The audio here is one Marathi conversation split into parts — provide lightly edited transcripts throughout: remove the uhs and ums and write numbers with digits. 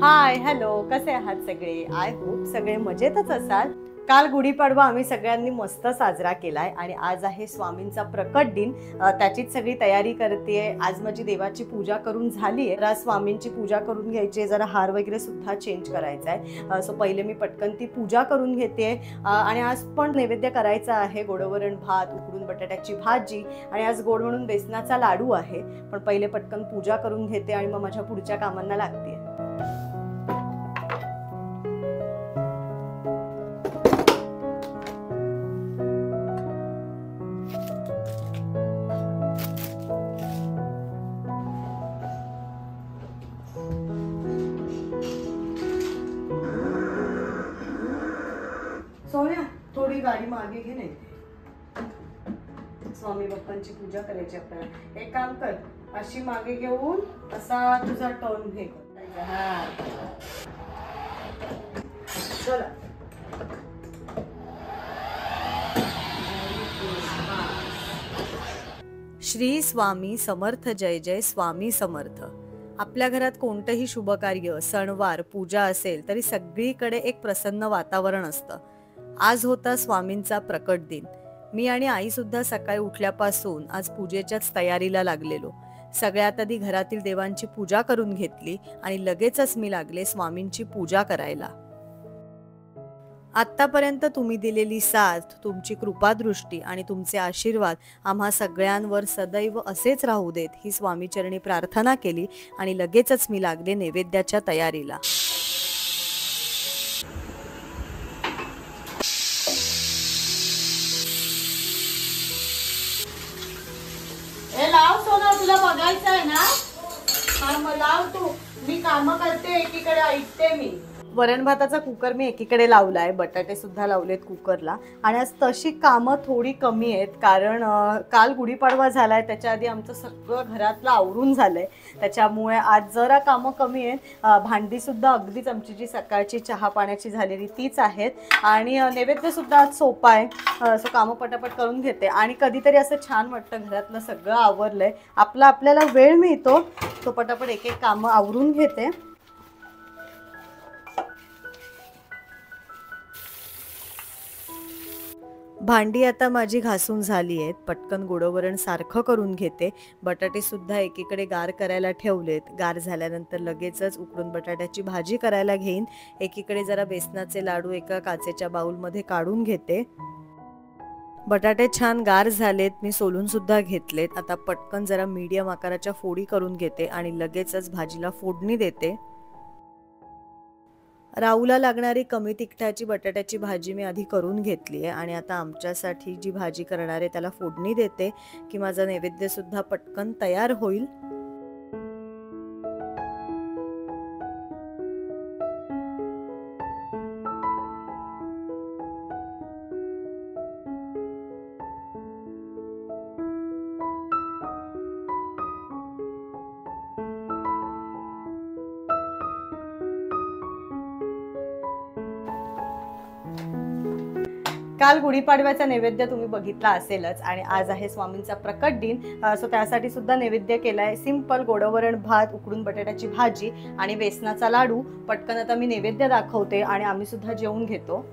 हाय हॅलो, कसे आहात सगळे? आय होप सगळे मजेतच असाल. काल गुढीपाडवा आम्ही सगळ्यांनी मस्त साजरा केलाय आणि आज आहे स्वामींचा प्रकट दिन. त्याचीच सगळी तयारी करतेय. आज माझी देवाची पूजा करून झाली आहे. स्वामींची पूजा करून घ्यायची, जरा हार वगैरे सुद्धा चेंज करायचा आहे. सो पहिले मी पटकन ती पूजा करून घेते. आणि आज पण नैवेद्य करायचा आहे. गोडवरण भात, उकडून बटाट्याची भाजी आणि आज गोड म्हणून बेसनाचा लाडू आहे. पण पहिले पटकन पूजा करून घेते आणि मग माझ्या पुढच्या कामांना लागते. सोन्या, थोडी गाडी मागे घे. नाही स्वामी बाप्पांची पूजा करायची आपल्याला. एक काम कर, अशी मागे घेऊन असा तुझा टर्न घे. चला. श्री स्वामी समर्थ. जय जय स्वामी समर्थ. आपल्या घरात कोणतंही शुभ कार्य, सणवार, पूजा असेल तरी सगळीकडे एक प्रसन्न वातावरण असतं. आज होता स्वामींचा प्रकट दिन. मी आणि आई सुद्धा सकाळी उठल्यापासून आज पूजेच्याच तयारीला लागलेलो. सगळ्यात आधी घरातील देवांची पूजा करून घेतली आणि लगेचच मी लागले स्वामींची पूजा करायला. आत्तापर्यंत तुम्ही दिलेली साथ, तुमची कृपादृष्टी आणि तुमचे आशीर्वाद आम्हा सगळ्यांवर सदैव असेच राहू देत ही स्वामीचरणी प्रार्थना केली आणि लगेचच मी लागले नैवेद्याच्या तयारीला. लाव सोना, तुला बघायचं आहे ना? हा मग लाव तू. मी काम करते, एकीकडे ऐकते मी. वरण भाताचा कुकर मी एकीकडे लावलाय, बटाटे सुद्धा लावलेत कुकरला. आणि आज तशी कामं थोडी कमी आहेत, कारण काल गुढीपाडवा झालाय, त्याच्या आधी आमचं सगळं घरातलं आवरून झालंय. त्याच्यामुळे आज जरा कामं कमी आहेत. भांडी सुद्धा अगदीच आमची जी सकाळची चहा पाण्याची झालेली तीच आहेत. आणि नैवेद्य सुद्धा आज सोपा आहे. सो कामं पटापट करून घेते. आणि कधीतरी असं छान वाटतं, घरातलं सगळं आवरलंय, आपल्याला वेळ मिळतो, तो पटापट एक एक कामं आवरून घेते. भांडी आता माझी घासून झाली आहेत. पटकन गोडवरण सारखं करून घेते. बटाटे सुद्धा एकीकडे गार करायला ठेवलेत. गार झाल्यानंतर लगेचच उकडून बटाट्याची भाजी करायला घेईन. एकीकडे जरा बेसनाचे लाडू एका काचेच्या बाउलमध्ये काढून घेते. बटाटे छान गार झालेत, मी सोलून सुद्धा घेतलेत. आता पटकन जरा मीडियम आकाराच्या फोडी करून घेते आणि लगेचच भाजीला फोडणी देते. राऊला लागणारी कमी तिखटाची बटाट्याची भाजी मी आधी करून घेतली आहे आणि आता आमच्यासाठी जी भाजी करणार आहे त्याला फोडणी देते की माझा नैवेद्य सुद्धा पटकन तयार होईल. काल गुढीपाडव्याचा नैवेद्य तुम्ही बघितला असेलच आणि आज आहे स्वामींचा प्रकट दिन. सो त्यासाठी सुद्धा नैवेद्य केलाय. सिंपल गोडवरण भात, उकडून बटाट्याची भाजी आणि बेसनाचा लाडू. पटकन आता मी नैवेद्य दाखवते आणि आम्ही सुद्धा जेवून घेतो.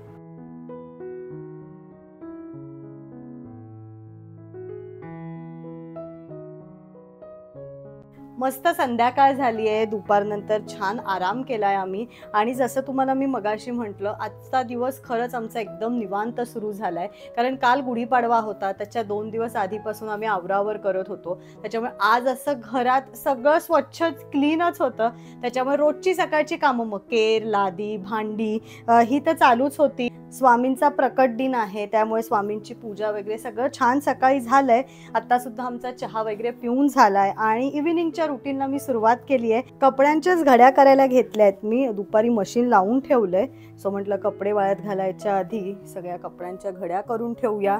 मस्त संध्याकाळ झाली आहे. दुपारनंतर छान आराम केलाय आम्ही. आणि जसं तुम्हाला मी मगाशी म्हटलं, आजचा दिवस खरंच आमचा एकदम निवांत सुरू झालाय. कारण काल गुढीपाडवा होता, त्याच्या 2 दिवस आधीपासून आम्ही आवरावर करत होतो. त्याच्यामुळे आज असं घरात सगळं स्वच्छ क्लीनच होतं. त्याच्यामुळे रोजची सकाळची कामं, मग केर, लादी, भांडी ही तर चालूच होती. स्वामींचा प्रकट दिन आहे, त्यामुळे स्वामींची पूजा वगैरे सगळं छान सकाळी झालंय. आता सुद्धा आमचा चहा वगैरे पिऊन झालाय आणि इव्हिनिंगच्या रुटीनला मी सुरुवात केली आहे. कपड्यांच्याच घड्या करायला घेतल्या आहेत मी. दुपारी मशीन लावून ठेवलंय. सो म्हटलं कपडे वाळत घालायच्या आधी सगळ्या कपड्यांच्या घड्या करून ठेवूया.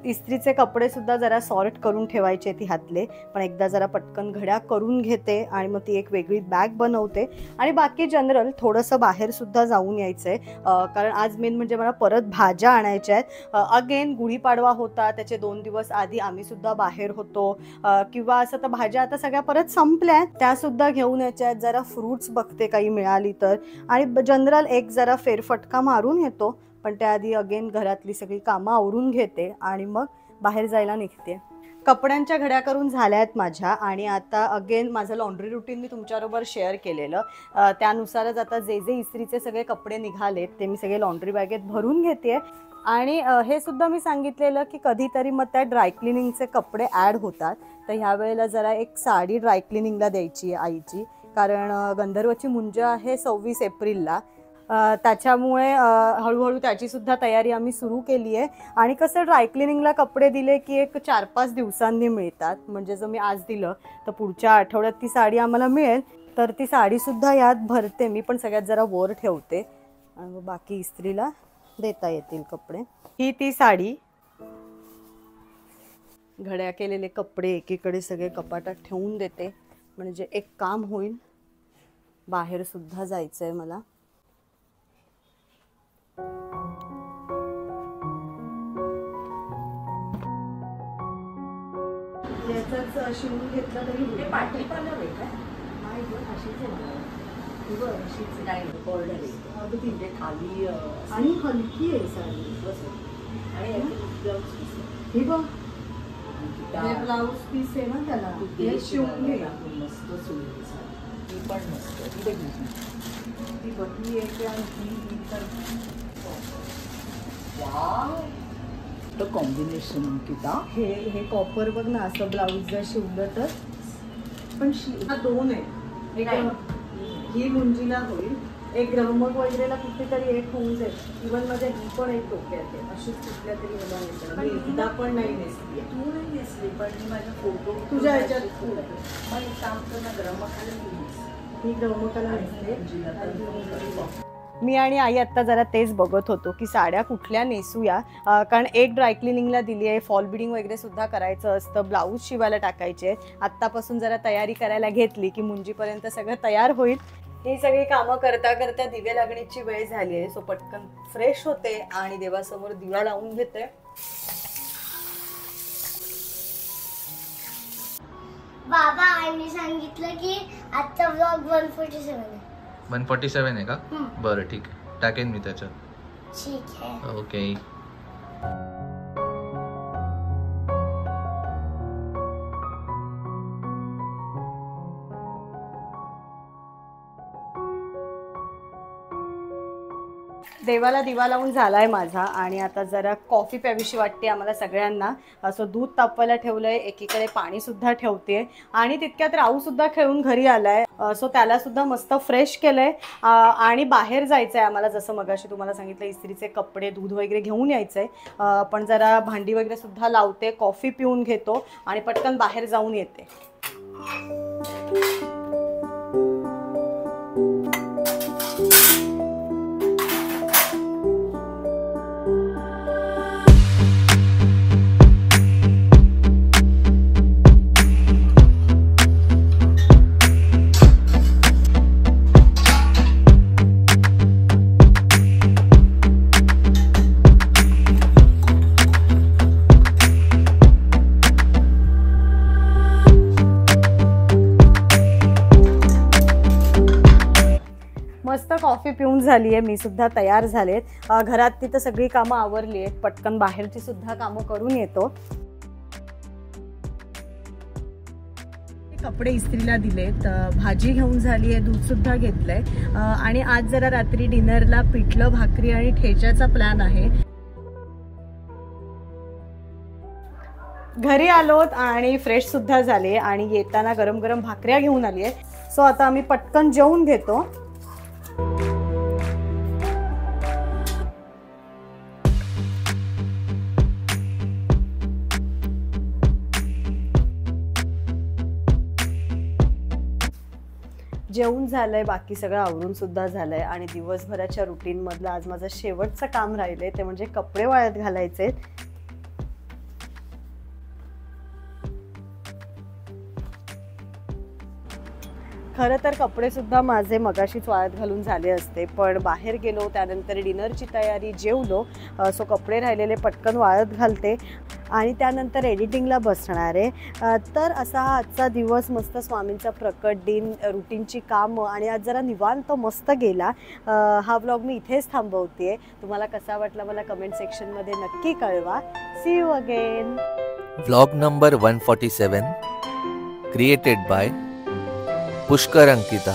इस्त्रीचे कपडे सुद्धा जरा सॉर्ट करून ठेवायचे ती हातले, पण एकदा जरा पटकन घड्या करून घेते आणि मग ती एक वेगळी बॅग बनवते आणि बाकी जनरल थोडंसं बाहेर सुद्धा जाऊन यायचंय, कारण आज मेन म्हणजे मला परत भाज्या आणायच्या आहेत. अगेन गुढीपाडवा होता, त्याचे 2 दिवस आधी आम्ही सुद्धा बाहेर होतो, किंवा असं तर भाज्या आता सगळ्या परत संपल्या, त्या सुद्धा घेऊन यायच्या आहेत. जरा फ्रूट्स बघते काही मिळाली तर, आणि जनरल एक जरा फेरफटका मारून येतो, पण त्याआधी अगेन घरातली सगळी कामं आवरून घेते आणि मग बाहेर जायला निघते. कपड्यांच्या घड्या करून झाल्या आहेत माझ्या, आणि आता अगेन माझं लॉन्ड्री रुटीन मी तुमच्याबरोबर शेअर केलेलं, त्यानुसारच आता जे जे इस्त्रीचे सगळे कपडे निघालेत ते मी सगळे लॉन्ड्री बॅगेत भरून घेते. आणि हे सुद्धा मी सांगितलेलं की कधीतरी मग त्या ड्रायक्लिनिंगचे कपडे ॲड होतात, तर ह्या वेळेला जरा एक साडी ड्रायक्लिनिंगला द्यायची आहे आईची, कारण गंधर्वची मुंज आहे 26 एप्रिलला, त्याच्यामुळे हळूहळू त्याची सुद्धा तयारी आम्ही सुरू केली आहे. आणि कसं ड्रायक्लिनिंगला कपडे दिले की एक 4-5 दिवसांनी मिळतात, म्हणजे जर मी आज दिलं तर पुढच्या आठवड्यात ती साडी आम्हाला मिळेल, तर ती साडीसुद्धा यात भरते मी, पण सगळ्यात जरा वर ठेवते आणि बाकी इस्त्रीला देता येतील कपडे. ही ती साडी, घड्या केलेले कपडे एकीकडे सगळे कपाटात ठेवून देते, म्हणजे एक काम होईल. बाहेर सुद्धा जायचं आहे मला. याचाच शिवून घेतला तरी पाठी पालर आहे का? नाही ग, अशीच आहे. अशीच नाही बॉर्डर आहे अगदी, म्हणजे खाली आणि हलकी आहे साडी. आणि हे बघ, ब्लाऊज पीस आहे ना त्याला, हे शिवून घे. मस्त शिवली साडी, ही पण मस्त. ती बघी आहे आणि ही तर कॉम्बिनेशन अंकिता. हे कॉपर बघ ना, असं ब्लाऊज जर शिवलं तर. पण दोन आहे, एक ही मुंजीला होईल, एक ग्रामक वगैरेला कुठेतरी एक होऊन जाईल. इव्हन माझ्या ही पण एक डोक्यात आहे, अशीच कुठल्या तरी मला नेसली, एकदा पण नाही नेसली. तू नाही नेसली, पण मी माझा फोटो तुझ्या ह्याच्यात काम कर, ग्रामकाला मी ग्रामकाला नेसले. मी आणि आई आत्ता जरा तेच बघत होतो की साड्या कुठल्या नेसूया, कारण एक ड्रायक्लिनिंगला दिली आहे, फॉल बिडिंग वगैरे सुद्धा करायचं असतं, ब्लाऊज शिवायला टाकायचे. आत्तापासून जरा तयारी करायला घेतली की मुंजीपर्यंत सगळं तयार होईल. ही सगळी कामं करता करता दिवे लागण्याची वेळ झाली आहे, सो पटकन फ्रेश होते आणि देवासमोर दिवा लावून घेते. बाबा आईने सांगितलं की आजचा व्लॉग 147 आहे. 147 आहे का? बरं ठीक आहे, टाकेन मी त्याच्यात. ठीक आहे. ओके. देवाला दिवा लावून झालाय माझा, आणि आता जरा कॉफी प्यावीशी वाटते आम्हाला सगळ्यांना, असं दूध तापवायला ठेवलंय, एकीकडे पाणी सुद्धा ठेवते, आणि तितक्यात राहू सुद्धा खेळून घरी आलाय, सो त्याला सुद्धा मस्त फ्रेश केलंय. आणि बाहेर जायचंय आम्हाला, जसं मगाशी तुम्हाला सांगितलं, इस्त्रीचे कपडे दूध वगैरे घेऊन यायचंय, पण जरा भांडी वगैरे सुद्धा लावते, कॉफी पिऊन घेतो आणि पटकन बाहेर जाऊन येते. मस्त कॉफी पिऊन झाली आहे, मी सुद्धा तयार झालेत. घरात तिथं सगळी कामं आवरली आहेत, पटकन बाहेरची सुद्धा कामं करून येतो. कपडे इस्त्रीला दिलेत, भाजी घेऊन झाली आहे, दूध सुद्धा घेतलंय, आणि आज जरा रात्री डिनरला पिठलं भाकरी आणि ठेच्याचा प्लॅन आहे. घरी आलोत आणि फ्रेश सुद्धा झाले, आणि येताना गरम गरम भाकऱ्या घेऊन आली आहे, सो आता आम्ही पटकन जेवून घेतो. जेवून झालंय, बाकी सगळं आवरून सुद्धा झालंय, आणि दिवसभराच्या रुटीन मधलं आज माझं शेवटचं काम राहिलंय, ते म्हणजे कपडे वाळत घालायचे. खरं तर कपडे सुद्धा माझे मगाशीच वाळत घालून झाले असते, पण बाहेर गेलो, त्यानंतर डिनरची तयारी, जेवलो, सो कपडे राहिलेले पटकन वाळत घालते आणि त्यानंतर एडिटिंगला बसणार आहे. तर असा हा आजचा दिवस, मस्त स्वामींचा प्रकट दिन, रुटीनची कामं आणि आज जरा निवांत मस्त गेला. हा व्लॉग मी इथेच थांबवते. तुम्हाला कसा वाटला मला कमेंट सेक्शनमध्ये नक्की कळवा. See you again. Vlog number 147 created by Pushkar Ankita.